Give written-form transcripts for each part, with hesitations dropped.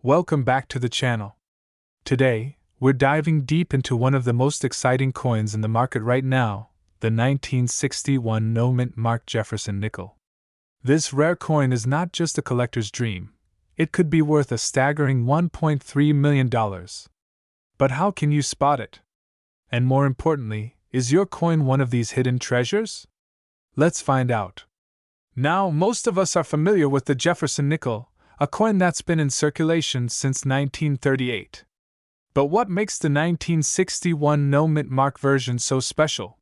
Welcome back to the channel. Today, we're diving deep into one of the most exciting coins in the market right now, the 1961 no-mint mark Jefferson nickel. This rare coin is not just a collector's dream. It could be worth a staggering $1.3 million. But how can you spot it? And more importantly, is your coin one of these hidden treasures? Let's find out. Now, most of us are familiar with the Jefferson nickel, a coin that's been in circulation since 1938. But what makes the 1961 no-mint mark version so special?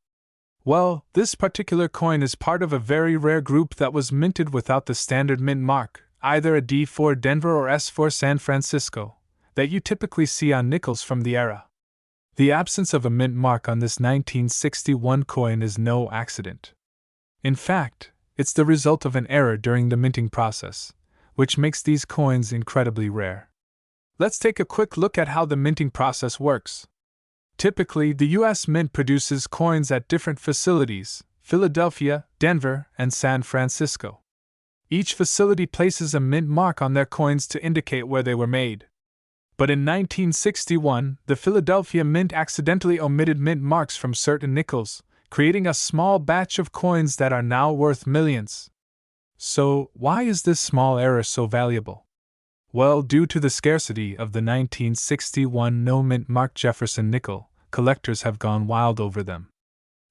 Well, this particular coin is part of a very rare group that was minted without the standard mint mark, either a D for Denver or S for San Francisco, that you typically see on nickels from the era. The absence of a mint mark on this 1961 coin is no accident. In fact, it's the result of an error during the minting process, which makes these coins incredibly rare. Let's take a quick look at how the minting process works. Typically, the U.S. Mint produces coins at different facilities: Philadelphia, Denver, and San Francisco. Each facility places a mint mark on their coins to indicate where they were made. But in 1961, the Philadelphia Mint accidentally omitted mint marks from certain nickels, creating a small batch of coins that are now worth millions. So, why is this small error so valuable? Well, due to the scarcity of the 1961 no-mint mark Jefferson nickel, collectors have gone wild over them.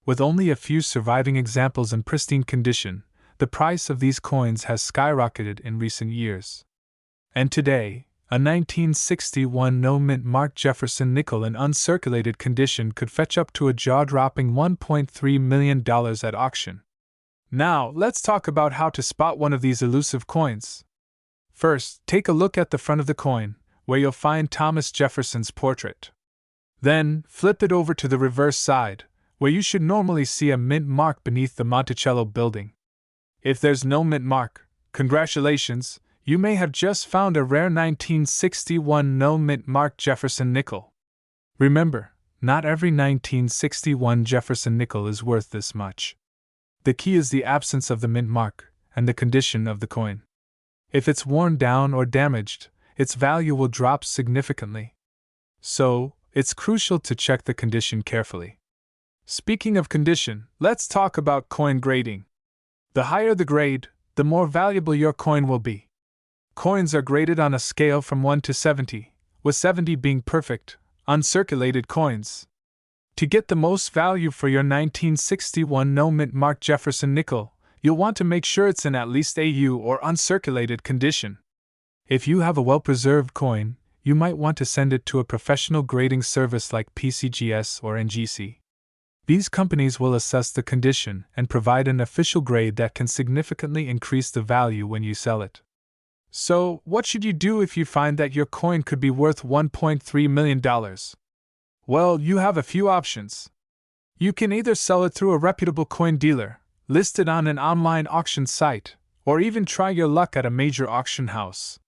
With only a few surviving examples in pristine condition, the price of these coins has skyrocketed in recent years. And today, a 1961 no-mint mark Jefferson nickel in uncirculated condition could fetch up to a jaw-dropping $1.3 million at auction. Now, let's talk about how to spot one of these elusive coins. First, take a look at the front of the coin, where you'll find Thomas Jefferson's portrait. Then, flip it over to the reverse side, where you should normally see a mint mark beneath the Monticello building. If there's no mint mark, congratulations, you may have just found a rare 1961 no-mint mark Jefferson nickel. Remember, not every 1961 Jefferson nickel is worth this much. The key is the absence of the mint mark and the condition of the coin. If it's worn down or damaged, its value will drop significantly. So, it's crucial to check the condition carefully. Speaking of condition, let's talk about coin grading. The higher the grade, the more valuable your coin will be. Coins are graded on a scale from 1 to 70, with 70 being perfect, uncirculated coins. To get the most value for your 1961 no-mint mark Jefferson nickel, you'll want to make sure it's in at least AU or uncirculated condition. If you have a well-preserved coin, you might want to send it to a professional grading service like PCGS or NGC. These companies will assess the condition and provide an official grade that can significantly increase the value when you sell it. So, what should you do if you find that your coin could be worth $1.3 million? Well, you have a few options. You can either sell it through a reputable coin dealer, list it on an online auction site, or even try your luck at a major auction house.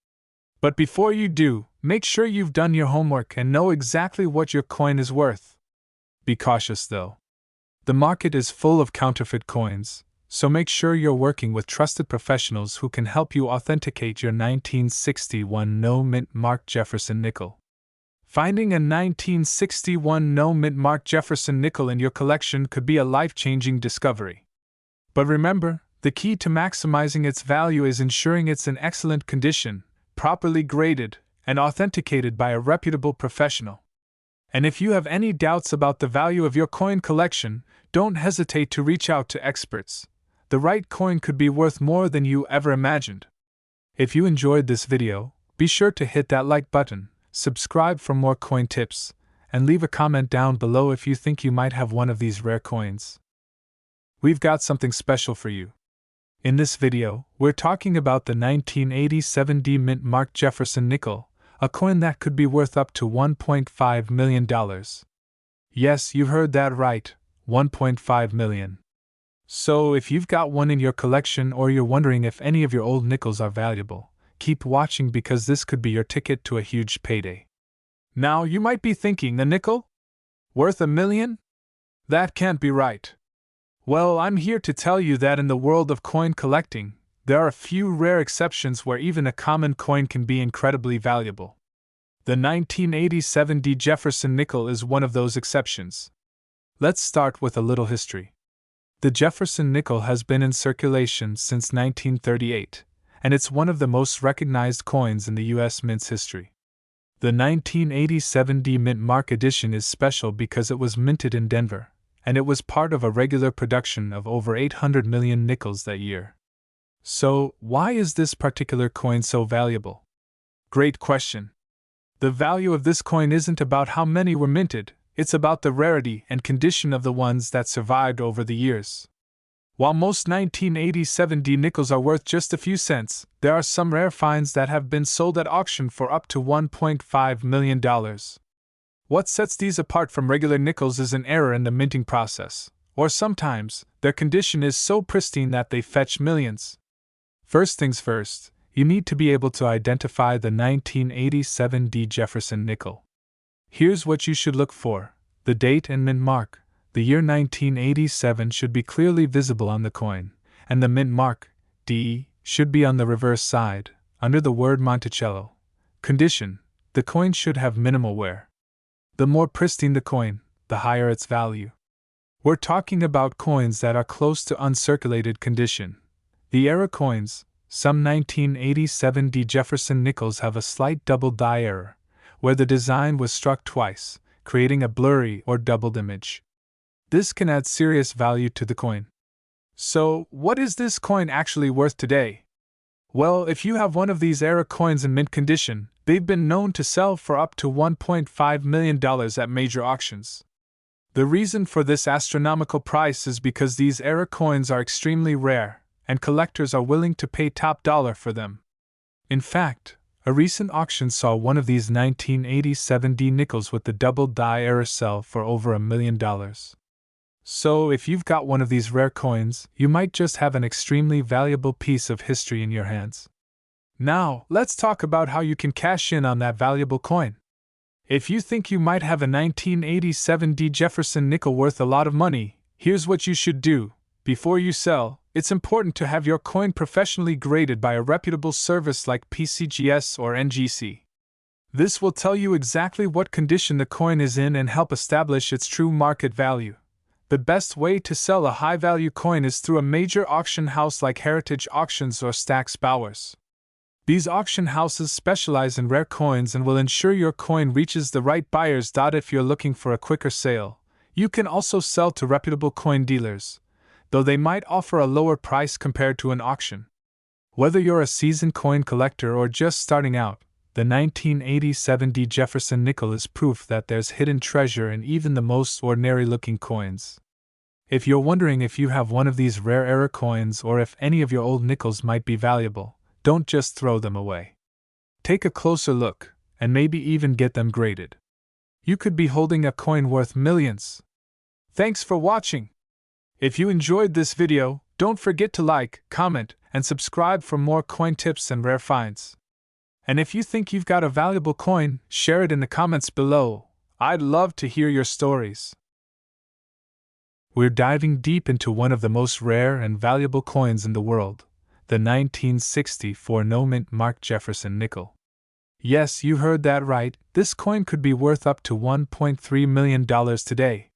But before you do, make sure you've done your homework and know exactly what your coin is worth. Be cautious though. The market is full of counterfeit coins, so make sure you're working with trusted professionals who can help you authenticate your 1961 no-mint mark Jefferson nickel. Finding a 1961 no-mint mark Jefferson nickel in your collection could be a life-changing discovery. But remember, the key to maximizing its value is ensuring it's in excellent condition, properly graded, and authenticated by a reputable professional. And if you have any doubts about the value of your coin collection, don't hesitate to reach out to experts. The right coin could be worth more than you ever imagined. If you enjoyed this video, be sure to hit that like button, subscribe for more coin tips, and leave a comment down below if you think you might have one of these rare coins. We've got something special for you. In this video, we're talking about the 1987 D-mint mark Jefferson nickel, a coin that could be worth up to $1.5 million. Yes, you heard that right, $1.5 million. So, if you've got one in your collection or you're wondering if any of your old nickels are valuable, keep watching because this could be your ticket to a huge payday. Now, you might be thinking, a nickel? Worth $1 million? That can't be right. Well, I'm here to tell you that in the world of coin collecting, there are a few rare exceptions where even a common coin can be incredibly valuable. The 1987 Jefferson nickel is one of those exceptions. Let's start with a little history. The Jefferson nickel has been in circulation since 1938, and it's one of the most recognized coins in the U.S. mint's history. The 1987 Mint Mark edition is special because it was minted in Denver, and it was part of a regular production of over 800 million nickels that year. So, why is this particular coin so valuable? Great question. The value of this coin isn't about how many were minted, it's about the rarity and condition of the ones that survived over the years. While most 1987 nickels are worth just a few cents, there are some rare finds that have been sold at auction for up to $1.5 million. What sets these apart from regular nickels is an error in the minting process, or sometimes, their condition is so pristine that they fetch millions. First things first, you need to be able to identify the 1987 Jefferson nickel. Here's what you should look for: the date and mint mark. The year 1987 should be clearly visible on the coin, and the mint mark, D, should be on the reverse side, under the word Monticello. Condition: the coin should have minimal wear. The more pristine the coin, the higher its value. We're talking about coins that are close to uncirculated condition. The era coins, some 1987 Jefferson nickels have a slight double die error, where the design was struck twice, creating a blurry or doubled image. This can add serious value to the coin. So, what is this coin actually worth today? Well, if you have one of these era coins in mint condition, they've been known to sell for up to $1.5 million at major auctions. The reason for this astronomical price is because these era coins are extremely rare, and collectors are willing to pay top dollar for them. In fact, a recent auction saw one of these 1987 nickels with the double die error sell for over $1 million. So, if you've got one of these rare coins, you might just have an extremely valuable piece of history in your hands. Now, let's talk about how you can cash in on that valuable coin. If you think you might have a 1987 Jefferson nickel worth a lot of money, here's what you should do. Before you sell, it's important to have your coin professionally graded by a reputable service like PCGS or NGC. This will tell you exactly what condition the coin is in and help establish its true market value. The best way to sell a high-value coin is through a major auction house like Heritage Auctions or Stack's Bowers. These auction houses specialize in rare coins and will ensure your coin reaches the right buyers. If you're looking for a quicker sale, you can also sell to reputable coin dealers, though they might offer a lower price compared to an auction. Whether you're a seasoned coin collector or just starting out, the 1987 Jefferson nickel is proof that there's hidden treasure in even the most ordinary-looking coins. If you're wondering if you have one of these rare era coins or if any of your old nickels might be valuable, don't just throw them away. Take a closer look, and maybe even get them graded. You could be holding a coin worth millions. Thanks for watching. If you enjoyed this video, don't forget to like, comment, and subscribe for more coin tips and rare finds. And if you think you've got a valuable coin, share it in the comments below. I'd love to hear your stories. We're diving deep into one of the most rare and valuable coins in the world, the 1964 no-mint Mark Jefferson nickel. Yes, you heard that right, this coin could be worth up to $1.3 million today.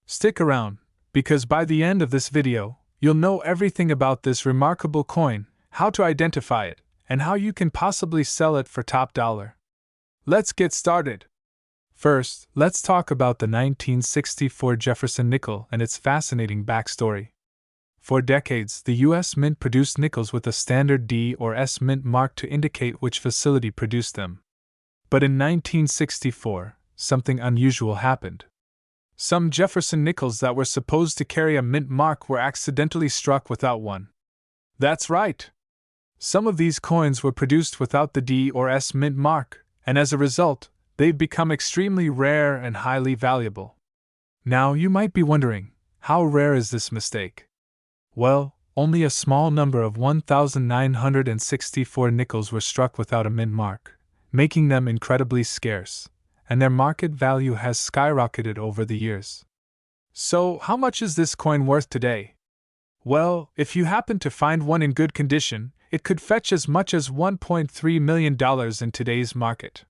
Stick around, because by the end of this video, you'll know everything about this remarkable coin, how to identify it, and how you can possibly sell it for top dollar. Let's get started. First, let's talk about the 1964 Jefferson nickel and its fascinating backstory. For decades, the U.S. Mint produced nickels with a standard D or S mint mark to indicate which facility produced them. But in 1964, something unusual happened. Some Jefferson nickels that were supposed to carry a mint mark were accidentally struck without one. That's right! Some of these coins were produced without the D or S mint mark, and as a result, they've become extremely rare and highly valuable. Now you might be wondering, how rare is this mistake? Well, only a small number of 1,964 nickels were struck without a mint mark, making them incredibly scarce, and their market value has skyrocketed over the years. So, how much is this coin worth today? Well, if you happen to find one in good condition, it could fetch as much as $1.3 million in today's market.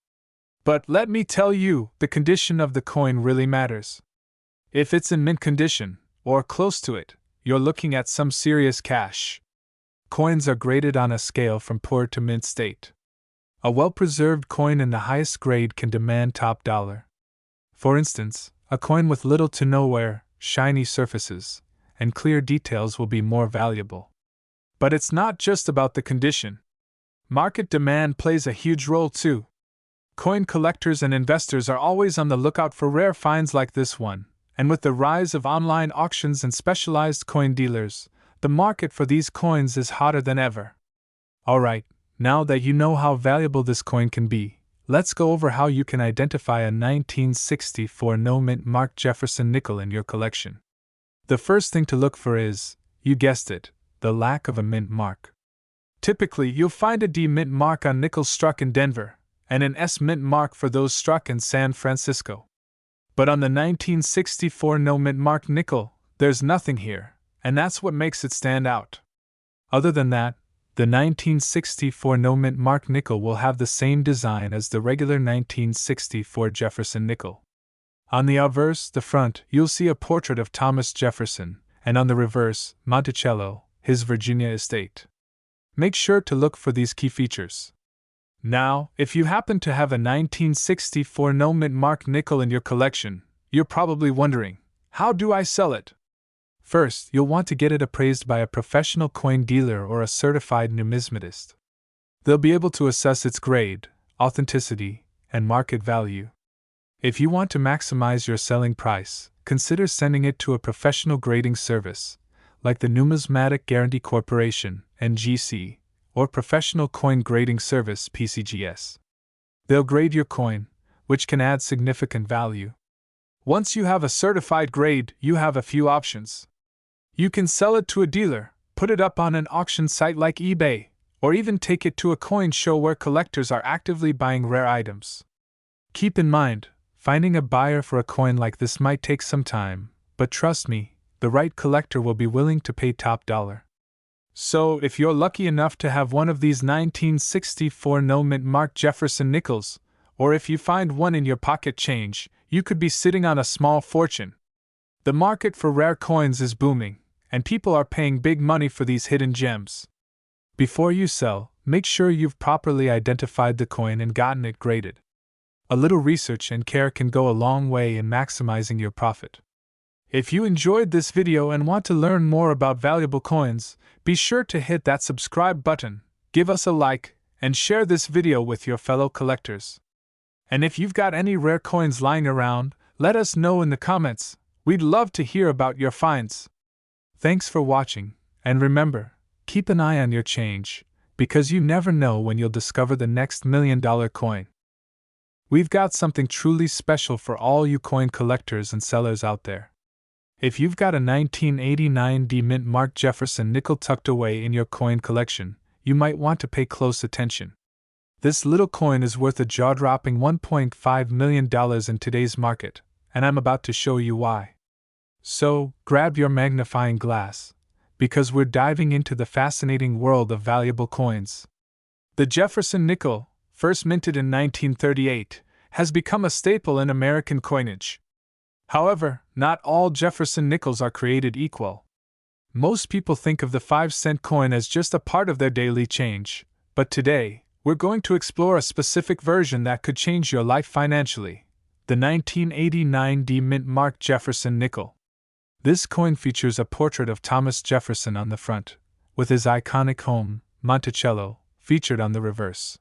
But let me tell you, the condition of the coin really matters. If it's in mint condition, or close to it, you're looking at some serious cash. Coins are graded on a scale from poor to mint state. A well-preserved coin in the highest grade can demand top dollar. For instance, a coin with little to no wear, shiny surfaces, and clear details will be more valuable. But it's not just about the condition. Market demand plays a huge role too. Coin collectors and investors are always on the lookout for rare finds like this one, and with the rise of online auctions and specialized coin dealers, the market for these coins is hotter than ever. Alright, now that you know how valuable this coin can be, let's go over how you can identify a 1964 no-mint marked Jefferson nickel in your collection. The first thing to look for is, you guessed it, the lack of a mint mark. Typically, you'll find a D mint mark on nickels struck in Denver, and an S mint mark for those struck in San Francisco. But on the 1964 no mint marked nickel, there's nothing here, and that's what makes it stand out. Other than that, the 1964 no mint marked nickel will have the same design as the regular 1964 Jefferson nickel. On the obverse, the front, you'll see a portrait of Thomas Jefferson, and on the reverse, Monticello, his Virginia estate. Make sure to look for these key features. Now, if you happen to have a 1964 no-mint marked nickel in your collection, you're probably wondering, how do I sell it? First, you'll want to get it appraised by a professional coin dealer or a certified numismatist. They'll be able to assess its grade, authenticity, and market value. If you want to maximize your selling price, consider sending it to a professional grading service, like the Numismatic Guarantee Corporation, NGC, or Professional Coin Grading Service, PCGS. They'll grade your coin, which can add significant value. Once you have a certified grade, you have a few options. You can sell it to a dealer, put it up on an auction site like eBay, or even take it to a coin show where collectors are actively buying rare items. Keep in mind, finding a buyer for a coin like this might take some time, but trust me, the right collector will be willing to pay top dollar. So, if you're lucky enough to have one of these 1964 no-mint marked Jefferson nickels, or if you find one in your pocket change, you could be sitting on a small fortune. The market for rare coins is booming, and people are paying big money for these hidden gems. Before you sell, make sure you've properly identified the coin and gotten it graded. A little research and care can go a long way in maximizing your profit. If you enjoyed this video and want to learn more about valuable coins, be sure to hit that subscribe button, give us a like, and share this video with your fellow collectors. And if you've got any rare coins lying around, let us know in the comments. We'd love to hear about your finds. Thanks for watching, and remember, keep an eye on your change, because you never know when you'll discover the next $1 million coin. We've got something truly special for all you coin collectors and sellers out there. If you've got a 1989 D mint marked Jefferson nickel tucked away in your coin collection, you might want to pay close attention. This little coin is worth a jaw-dropping $1.5 million in today's market, and I'm about to show you why. So, grab your magnifying glass, because we're diving into the fascinating world of valuable coins. The Jefferson nickel, first minted in 1938, has become a staple in American coinage. However, not all Jefferson nickels are created equal. Most people think of the 5-cent coin as just a part of their daily change, but today, we're going to explore a specific version that could change your life financially: the 1989 D mint marked Jefferson nickel. This coin features a portrait of Thomas Jefferson on the front, with his iconic home, Monticello, featured on the reverse.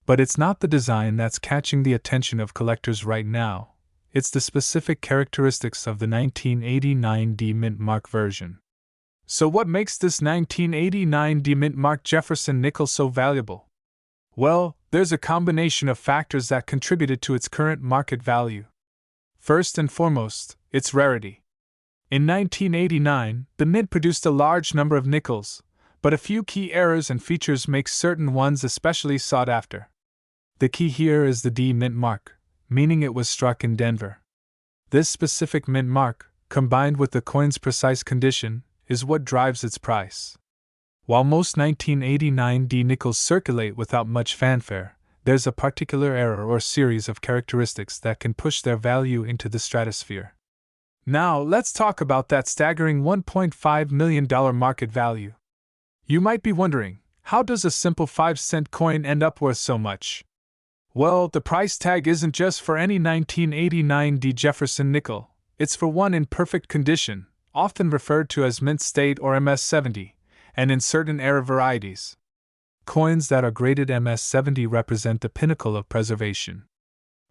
But it's not the design that's catching the attention of collectors right now. It's the specific characteristics of the 1989 D mint mark version. So what makes this 1989 D mint mark Jefferson nickel so valuable? Well, there's a combination of factors that contributed to its current market value. First and foremost, its rarity. In 1989, the mint produced a large number of nickels, but a few key errors and features make certain ones especially sought after. The key here is the D mint mark, meaning it was struck in Denver. This specific mint mark, combined with the coin's precise condition, is what drives its price. While most 1989D nickels circulate without much fanfare, there's a particular era or series of characteristics that can push their value into the stratosphere. Now, let's talk about that staggering $1.5 million market value. You might be wondering, how does a simple 5-cent coin end up worth so much? Well, the price tag isn't just for any 1989D Jefferson nickel, it's for one in perfect condition, often referred to as mint state or MS-70, and in certain era varieties. Coins that are graded MS-70 represent the pinnacle of preservation.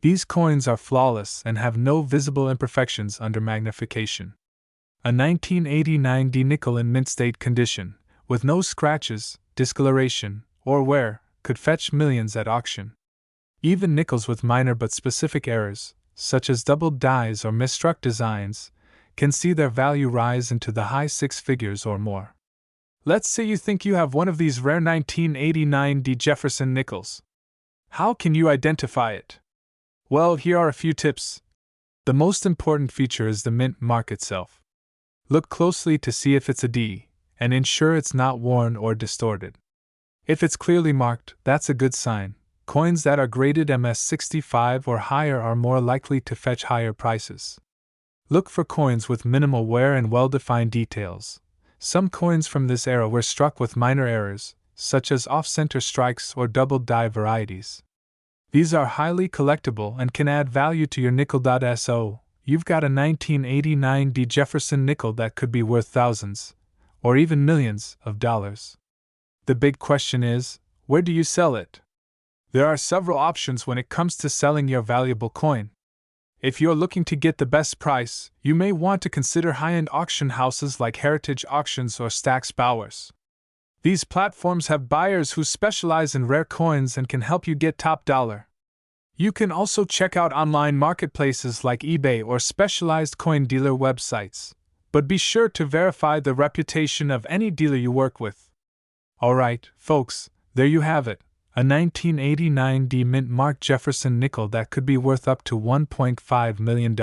These coins are flawless and have no visible imperfections under magnification. A 1989D nickel in mint state condition, with no scratches, discoloration, or wear, could fetch millions at auction. Even nickels with minor but specific errors, such as doubled dies or misstruck designs, can see their value rise into the high six figures or more. Let's say you think you have one of these rare 1989D Jefferson nickels. How can you identify it? Well, here are a few tips. The most important feature is the mint mark itself. Look closely to see if it's a D, and ensure it's not worn or distorted. If it's clearly marked, that's a good sign. Coins that are graded MS-65 or higher are more likely to fetch higher prices. Look for coins with minimal wear and well-defined details. Some coins from this era were struck with minor errors, such as off-center strikes or double die varieties. These are highly collectible and can add value to your nickel.so. You've got a 1989D Jefferson nickel that could be worth thousands, or even millions, of dollars. The big question is, where do you sell it? There are several options when it comes to selling your valuable coin. If you're looking to get the best price, you may want to consider high-end auction houses like Heritage Auctions or Stax Bowers. These platforms have buyers who specialize in rare coins and can help you get top dollar. You can also check out online marketplaces like eBay or specialized coin dealer websites, but be sure to verify the reputation of any dealer you work with. Alright, folks, there you have it. A 1989D mint mark Jefferson nickel that could be worth up to $1.5 million.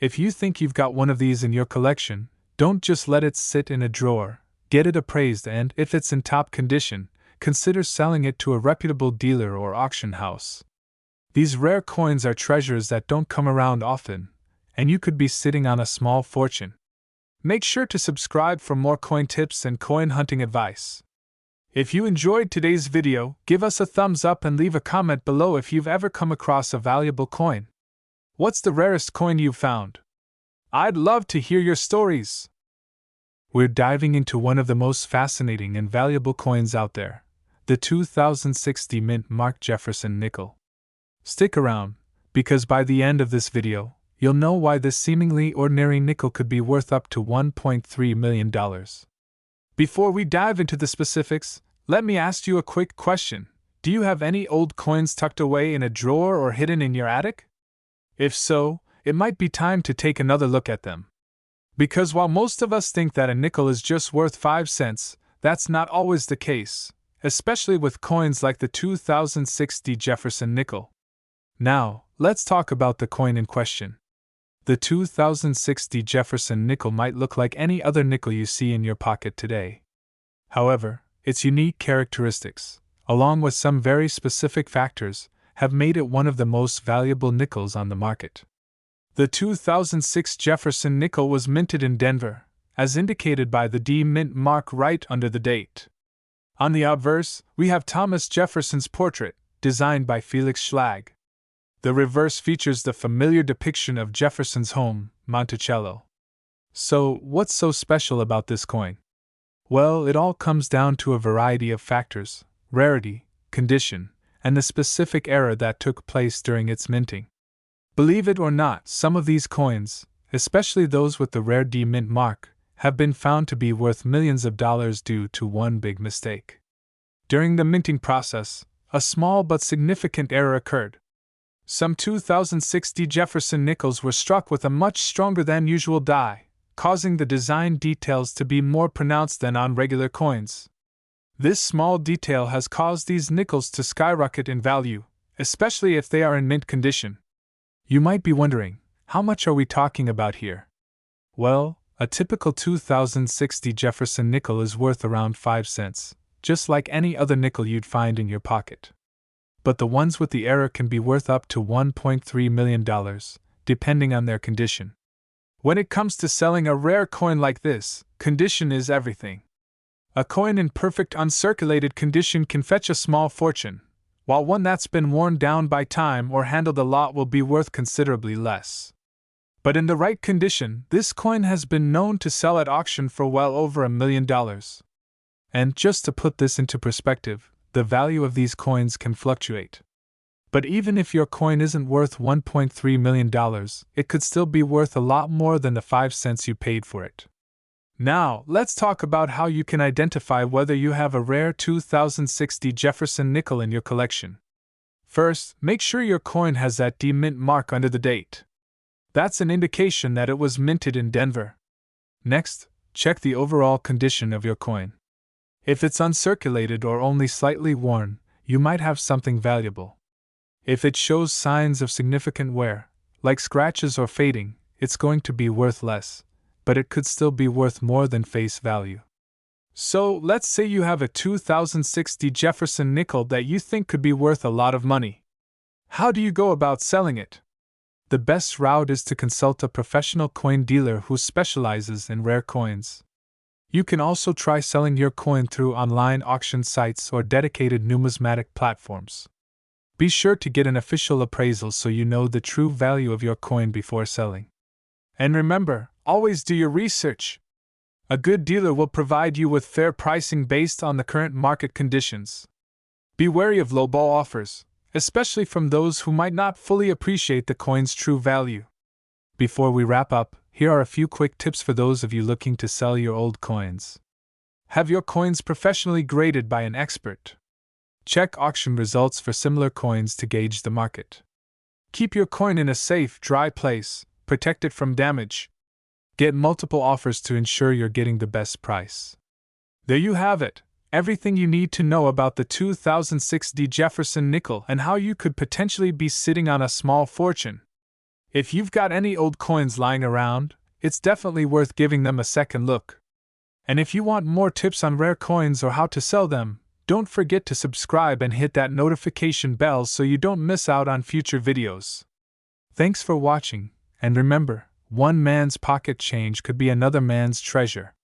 If you think you've got one of these in your collection, don't just let it sit in a drawer, get it appraised and, if it's in top condition, consider selling it to a reputable dealer or auction house. These rare coins are treasures that don't come around often, and you could be sitting on a small fortune. Make sure to subscribe for more coin tips and coin hunting advice. If you enjoyed today's video, give us a thumbs up and leave a comment below if you've ever come across a valuable coin. What's the rarest coin you've found? I'd love to hear your stories. We're diving into one of the most fascinating and valuable coins out there, the 2060 mint mark Jefferson nickel. Stick around, because by the end of this video, you'll know why this seemingly ordinary nickel could be worth up to $1.3 million. Before we dive into the specifics, let me ask you a quick question. Do you have any old coins tucked away in a drawer or hidden in your attic? If so, it might be time to take another look at them. Because while most of us think that a nickel is just worth 5 cents, that's not always the case, especially with coins like the 2060 Jefferson nickel. Now, let's talk about the coin in question. The 2060 Jefferson nickel might look like any other nickel you see in your pocket today. However, its unique characteristics, along with some very specific factors, have made it one of the most valuable nickels on the market. The 2006 Jefferson nickel was minted in Denver, as indicated by the D mint mark right under the date. On the obverse, we have Thomas Jefferson's portrait, designed by Felix Schlag. The reverse features the familiar depiction of Jefferson's home, Monticello. So, what's so special about this coin? Well, it all comes down to a variety of factors: rarity, condition, and the specific era that took place during its minting. Believe it or not, some of these coins, especially those with the rare D mint mark, have been found to be worth millions of dollars due to one big mistake. During the minting process, a small but significant error occurred. Some 2060 Jefferson nickels were struck with a much stronger than usual die, causing the design details to be more pronounced than on regular coins. This small detail has caused these nickels to skyrocket in value, especially if they are in mint condition. You might be wondering, how much are we talking about here? Well, A typical 2060 Jefferson nickel is worth around 5 cents, just like any other nickel you'd find in your pocket. But the ones with the error can be worth up to $1.3 million, depending on their condition. When it comes to selling a rare coin like this, condition is everything. A coin in perfect uncirculated condition can fetch a small fortune, while one that's been worn down by time or handled a lot will be worth considerably less. But in the right condition, this coin has been known to sell at auction for well over $1 million. And just to put this into perspective, the value of these coins can fluctuate. But even if your coin isn't worth $1.3 million, it could still be worth a lot more than the 5 cents you paid for it. Now, let's talk about how you can identify whether you have a rare 2060 Jefferson nickel in your collection. First, make sure your coin has that D-mint mark under the date. That's an indication that it was minted in Denver. Next, check the overall condition of your coin. If it's uncirculated or only slightly worn, you might have something valuable. If it shows signs of significant wear, like scratches or fading, it's going to be worth less, but it could still be worth more than face value. So, let's say you have a 2060 Jefferson nickel that you think could be worth a lot of money. How do you go about selling it? The best route is to consult a professional coin dealer who specializes in rare coins. You can also try selling your coin through online auction sites or dedicated numismatic platforms. Be sure to get an official appraisal so you know the true value of your coin before selling. And remember, always do your research. A good dealer will provide you with fair pricing based on the current market conditions. Be wary of lowball offers, especially from those who might not fully appreciate the coin's true value. Before we wrap up, here are a few quick tips for those of you looking to sell your old coins. Have your coins professionally graded by an expert. Check auction results for similar coins to gauge the market. Keep your coin in a safe, dry place, protect it from damage. Get multiple offers to ensure you're getting the best price. There you have it, everything you need to know about the 2060 Jefferson nickel and how you could potentially be sitting on a small fortune. If you've got any old coins lying around, it's definitely worth giving them a second look. And if you want more tips on rare coins or how to sell them, don't forget to subscribe and hit that notification bell so you don't miss out on future videos. Thanks for watching, and remember, one man's pocket change could be another man's treasure.